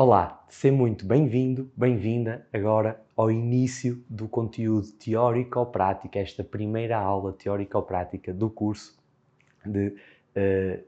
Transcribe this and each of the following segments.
Olá, seja muito bem-vindo, bem-vinda agora ao início do conteúdo teórico-prático, esta primeira aula teórico-prática do curso de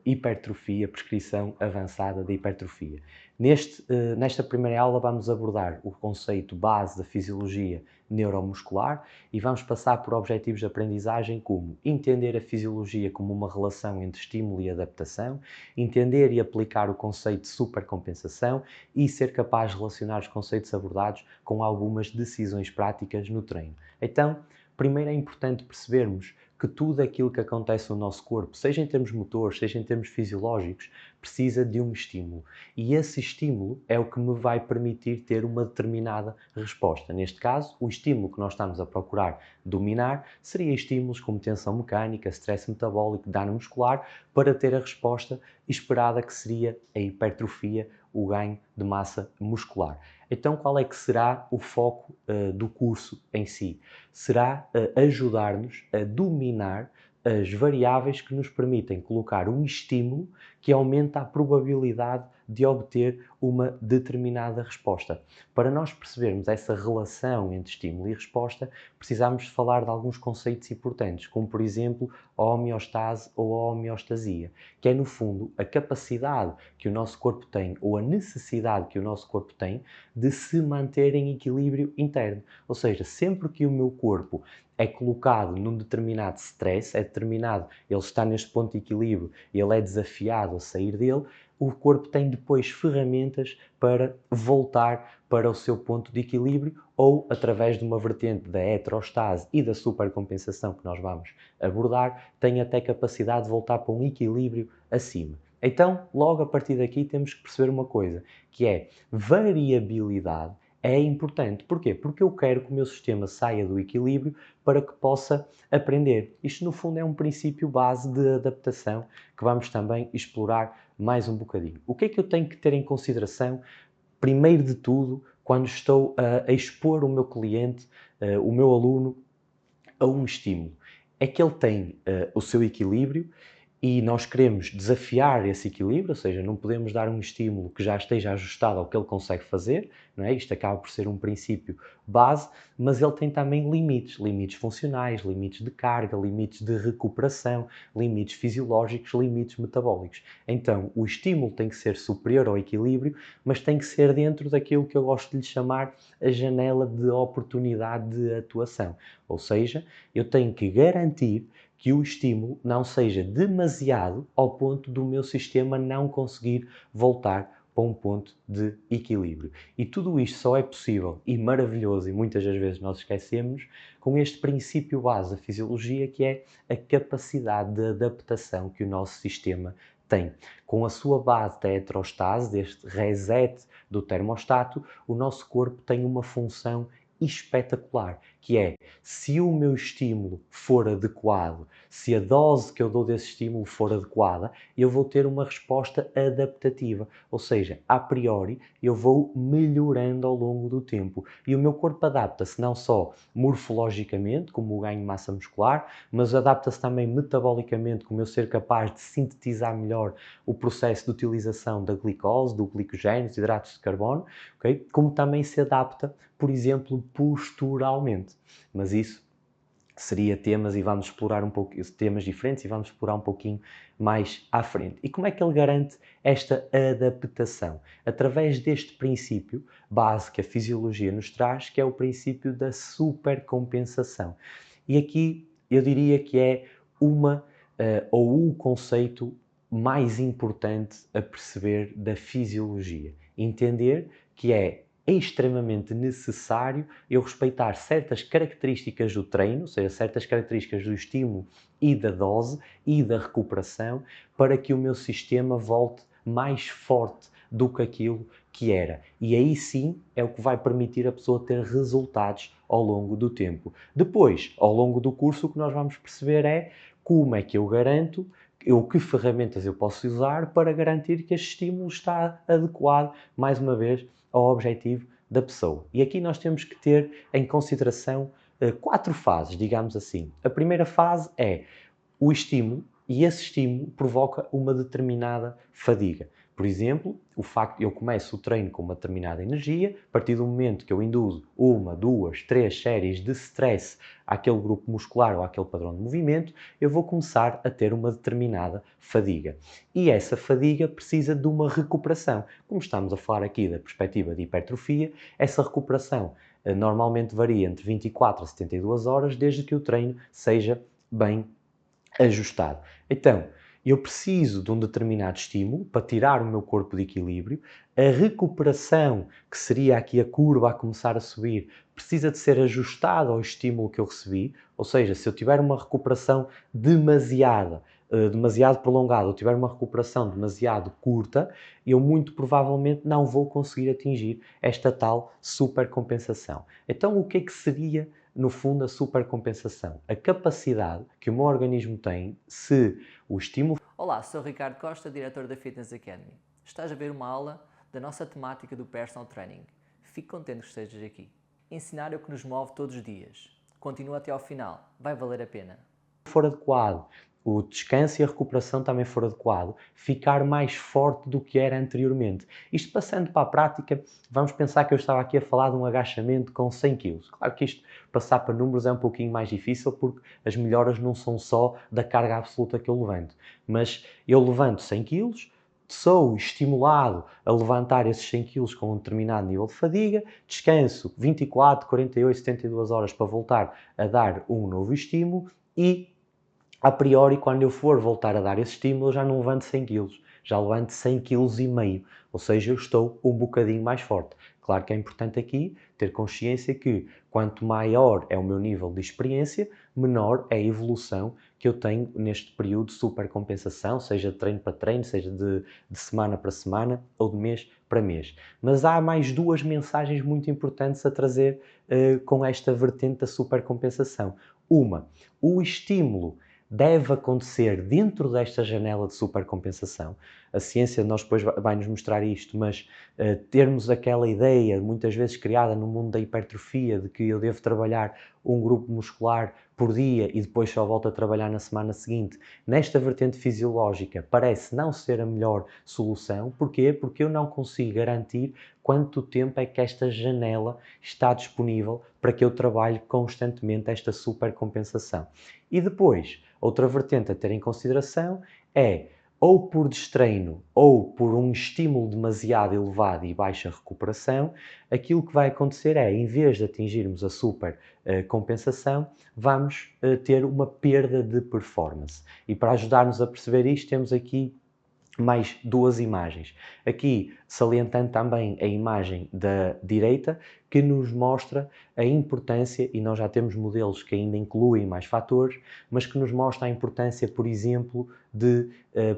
hipertrofia, prescrição avançada de hipertrofia. Nesta primeira aula vamos abordar o conceito base da fisiologia neuromuscular e vamos passar por objetivos de aprendizagem como entender a fisiologia como uma relação entre estímulo e adaptação, entender e aplicar o conceito de supercompensação e ser capaz de relacionar os conceitos abordados com algumas decisões práticas no treino. Então, primeiro é importante percebermos que tudo aquilo que acontece no nosso corpo, seja em termos motores, seja em termos fisiológicos, precisa de um estímulo. E esse estímulo é o que me vai permitir ter uma determinada resposta. Neste caso, o estímulo que nós estamos a procurar dominar seria estímulos como tensão mecânica, stress metabólico, dano muscular, para ter a resposta esperada que seria a hipertrofia, o ganho de massa muscular. Então, qual é que será o foco do curso em si? Será ajudar-nos a dominar as variáveis que nos permitem colocar um estímulo que aumenta a probabilidade de obter uma determinada resposta. Para nós percebermos essa relação entre estímulo e resposta, precisamos falar de alguns conceitos importantes, como por exemplo a homeostase ou a homeostasia, que é no fundo a capacidade que o nosso corpo tem ou a necessidade que o nosso corpo tem de se manter em equilíbrio interno. Ou seja, sempre que o meu corpo é colocado num determinado stress, ele está neste ponto de equilíbrio, ele é desafiado a sair dele, o corpo tem depois ferramentas para voltar para o seu ponto de equilíbrio ou, através de uma vertente da heterostase e da supercompensação que nós vamos abordar, tem até capacidade de voltar para um equilíbrio acima. Então, logo a partir daqui temos que perceber uma coisa, que é variabilidade é importante. Porquê? Porque eu quero que o meu sistema saia do equilíbrio para que possa aprender. Isto, no fundo, é um princípio base de adaptação que vamos também explorar mais um bocadinho. O que é que eu tenho que ter em consideração, primeiro de tudo, quando estou a expor o meu cliente, o meu aluno, a um estímulo? É que ele tem o seu equilíbrio e nós queremos desafiar esse equilíbrio, ou seja, não podemos dar um estímulo que já esteja ajustado ao que ele consegue fazer, não é? Isto acaba por ser um princípio base, mas ele tem também limites, limites funcionais, limites de carga, limites de recuperação, limites fisiológicos, limites metabólicos. Então, o estímulo tem que ser superior ao equilíbrio, mas tem que ser dentro daquilo que eu gosto de lhe chamar a janela de oportunidade de atuação. Ou seja, eu tenho que garantir que o estímulo não seja demasiado ao ponto do meu sistema não conseguir voltar para um ponto de equilíbrio. E tudo isto só é possível e maravilhoso, e muitas das vezes nós esquecemos, com este princípio base da fisiologia, que é a capacidade de adaptação que o nosso sistema tem. Com a sua base da heterostase, deste reset do termostato, o nosso corpo tem uma função espetacular, que é, se o meu estímulo for adequado, se a dose que eu dou desse estímulo for adequada, eu vou ter uma resposta adaptativa, ou seja, a priori eu vou melhorando ao longo do tempo e o meu corpo adapta-se não só morfologicamente, como o ganho de massa muscular, mas adapta-se também metabolicamente, como eu ser capaz de sintetizar melhor o processo de utilização da glicose, do glicogênio, dos hidratos de carbono, okay? Como também se adapta, por exemplo, posturalmente. Mas isso seria temas e vamos explorar um pouco temas diferentes e vamos explorar um pouquinho mais à frente. E como é que ele garante esta adaptação? Através deste princípio base que a fisiologia nos traz, que é o princípio da supercompensação. E aqui eu diria que é ou o conceito mais importante a perceber da fisiologia. Entender que é extremamente necessário eu respeitar certas características do treino, ou seja, certas características do estímulo e da dose e da recuperação, para que o meu sistema volte mais forte do que aquilo que era. E aí sim é o que vai permitir a pessoa ter resultados ao longo do tempo. Depois, ao longo do curso, o que nós vamos perceber é como é que eu garanto que ferramentas eu posso usar para garantir que este estímulo está adequado, mais uma vez, ao objetivo da pessoa. E aqui nós temos que ter em consideração 4 fases, digamos assim. A primeira fase é o estímulo, e esse estímulo provoca uma determinada fadiga. Por exemplo, o facto de eu começo o treino com uma determinada energia, a partir do momento que eu induzo 1, 2, 3 séries de stress àquele grupo muscular ou àquele padrão de movimento, eu vou começar a ter uma determinada fadiga. E essa fadiga precisa de uma recuperação. Como estamos a falar aqui da perspectiva de hipertrofia, essa recuperação normalmente varia entre 24 a 72 horas, desde que o treino seja bem ajustado. Então, eu preciso de um determinado estímulo para tirar o meu corpo de equilíbrio. A recuperação, que seria aqui a curva a começar a subir, precisa de ser ajustada ao estímulo que eu recebi. Ou seja, se eu tiver uma recuperação demasiado prolongada, ou tiver uma recuperação demasiado curta, eu muito provavelmente não vou conseguir atingir esta tal supercompensação. Então, o que é que seria no fundo, a supercompensação? A capacidade que o meu organismo tem se o estímulo... Olá, sou Ricardo Costa, diretor da Fitness Academy. Estás a ver uma aula da nossa temática do Personal Training. Fico contente que estejas aqui. Ensinar é o que nos move todos os dias. Continua até ao final, vai valer a pena. for adequado, o descanso e a recuperação também for adequado, ficar mais forte do que era anteriormente. Isto passando para a prática, vamos pensar que eu estava aqui a falar de um agachamento com 100 kg. Claro que isto, passar para números é um pouquinho mais difícil porque as melhoras não são só da carga absoluta que eu levanto. Mas eu levanto 100 kg, sou estimulado a levantar esses 100 kg com um determinado nível de fadiga, descanso 24, 48, 72 horas para voltar a dar um novo estímulo e a priori, quando eu for voltar a dar esse estímulo, eu já não levanto 100 kg, já levanto 100,5 kg, ou seja, eu estou um bocadinho mais forte. Claro que é importante aqui ter consciência que quanto maior é o meu nível de experiência, menor é a evolução que eu tenho neste período de supercompensação, seja de treino para treino, seja de semana para semana ou de mês para mês. Mas há mais duas mensagens muito importantes a trazer com esta vertente da supercompensação. Uma, o estímulo deve acontecer dentro desta janela de supercompensação. A ciência nós depois vai-nos mostrar isto, mas termos aquela ideia, muitas vezes criada no mundo da hipertrofia, de que eu devo trabalhar um grupo muscular por dia e depois só volto a trabalhar na semana seguinte, nesta vertente fisiológica, parece não ser a melhor solução. Porquê? Porque eu não consigo garantir quanto tempo é que esta janela está disponível para que eu trabalhe constantemente esta supercompensação. E depois, outra vertente a ter em consideração é, ou por destreino ou por um estímulo demasiado elevado e baixa recuperação, aquilo que vai acontecer é, em vez de atingirmos a super compensação, vamos ter uma perda de performance. E para ajudar-nos a perceber isto, temos aqui mais duas imagens. Aqui salientando também a imagem da direita, que nos mostra a importância, e nós já temos modelos que ainda incluem mais fatores, mas que nos mostra a importância, por exemplo, de,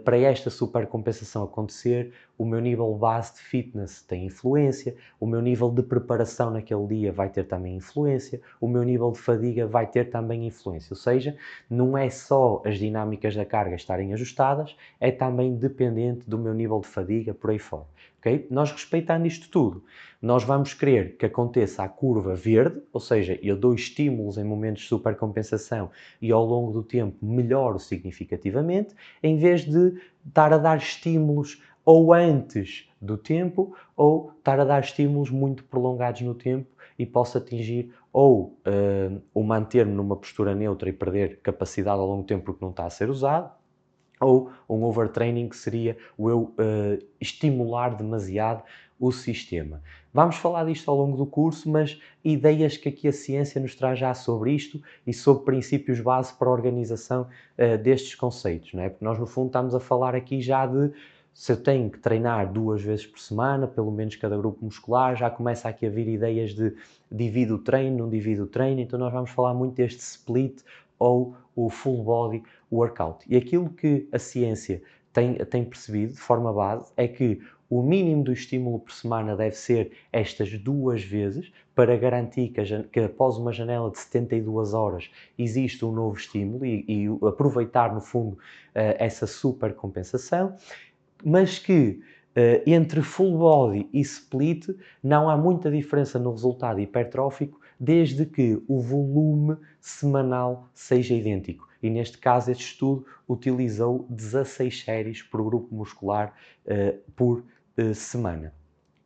para esta supercompensação acontecer, o meu nível base de fitness tem influência, o meu nível de preparação naquele dia vai ter também influência, o meu nível de fadiga vai ter também influência. Ou seja, não é só as dinâmicas da carga estarem ajustadas, é também dependente do meu nível de fadiga por aí fora. Okay? Nós respeitando isto tudo, nós vamos querer que aconteça a curva verde, ou seja, eu dou estímulos em momentos de supercompensação e ao longo do tempo melhoro significativamente, em vez de estar a dar estímulos ou antes do tempo ou estar a dar estímulos muito prolongados no tempo e posso atingir ou o manter-me numa postura neutra e perder capacidade ao longo do tempo porque não está a ser usado, ou um overtraining, que seria o eu estimular demasiado o sistema. Vamos falar disto ao longo do curso, mas ideias que aqui a ciência nos traz já sobre isto e sobre princípios base para a organização destes conceitos, não é? Porque nós no fundo estamos a falar aqui já de se eu tenho que treinar 2 vezes por semana, pelo menos cada grupo muscular, já começa aqui a vir ideias de divido o treino, não divido o treino, então nós vamos falar muito deste split ou o full body workout. E aquilo que a ciência tem percebido de forma base é que o mínimo do estímulo por semana deve ser estas 2 vezes para garantir que após uma janela de 72 horas existe um novo estímulo e aproveitar no fundo essa super compensação, mas que entre full body e split não há muita diferença no resultado hipertrófico desde que o volume semanal seja idêntico. e neste caso este estudo utilizou 16 séries por grupo muscular por semana.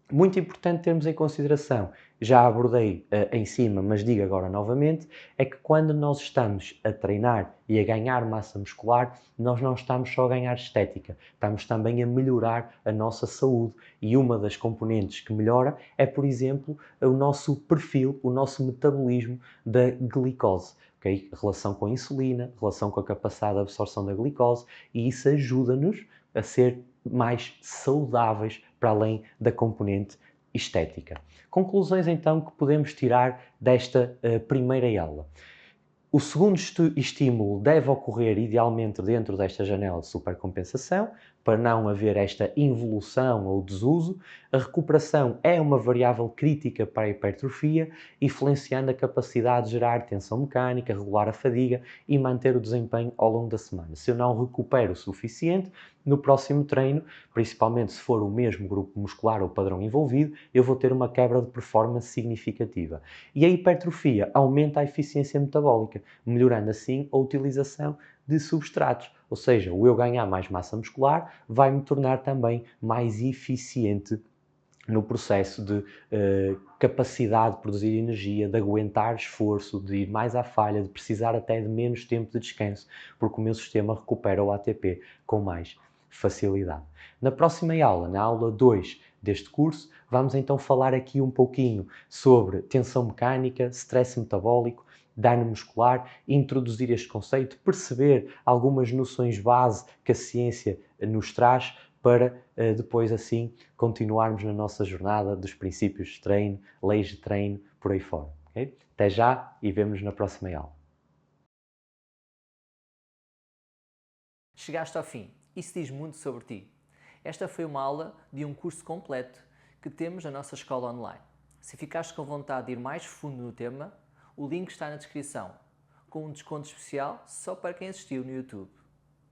Muito importante termos em consideração, já abordei em cima, mas digo agora novamente, é que quando nós estamos a treinar e a ganhar massa muscular, nós não estamos só a ganhar estética, estamos também a melhorar a nossa saúde e uma das componentes que melhora é, por exemplo, o nosso perfil, o nosso metabolismo da glicose. Okay? Relação com a insulina, relação com a capacidade de absorção da glicose e isso ajuda-nos a ser mais saudáveis para além da componente estética. Conclusões então que podemos tirar desta primeira aula. O segundo estímulo deve ocorrer idealmente dentro desta janela de supercompensação, para não haver esta involução ou desuso. A recuperação é uma variável crítica para a hipertrofia, influenciando a capacidade de gerar tensão mecânica, regular a fadiga e manter o desempenho ao longo da semana. Se eu não recupero o suficiente, no próximo treino, principalmente se for o mesmo grupo muscular ou padrão envolvido, eu vou ter uma quebra de performance significativa. E a hipertrofia aumenta a eficiência metabólica, melhorando assim a utilização de substratos. Ou seja, o eu ganhar mais massa muscular vai me tornar também mais eficiente no processo de capacidade de produzir energia, de aguentar esforço, de ir mais à falha, de precisar até de menos tempo de descanso, porque o meu sistema recupera o ATP com mais facilidade. Na próxima aula, na aula 2 deste curso, vamos então falar aqui um pouquinho sobre tensão mecânica, stress metabólico, dano muscular, introduzir este conceito, perceber algumas noções base que a ciência nos traz para depois assim continuarmos na nossa jornada dos princípios de treino, leis de treino, por aí fora. Okay? Até já e vemo-nos na próxima aula. Chegaste ao fim. Isso diz muito sobre ti. Esta foi uma aula de um curso completo que temos na nossa escola online. Se ficaste com vontade de ir mais fundo no tema, o link está na descrição, com um desconto especial só para quem assistiu no YouTube.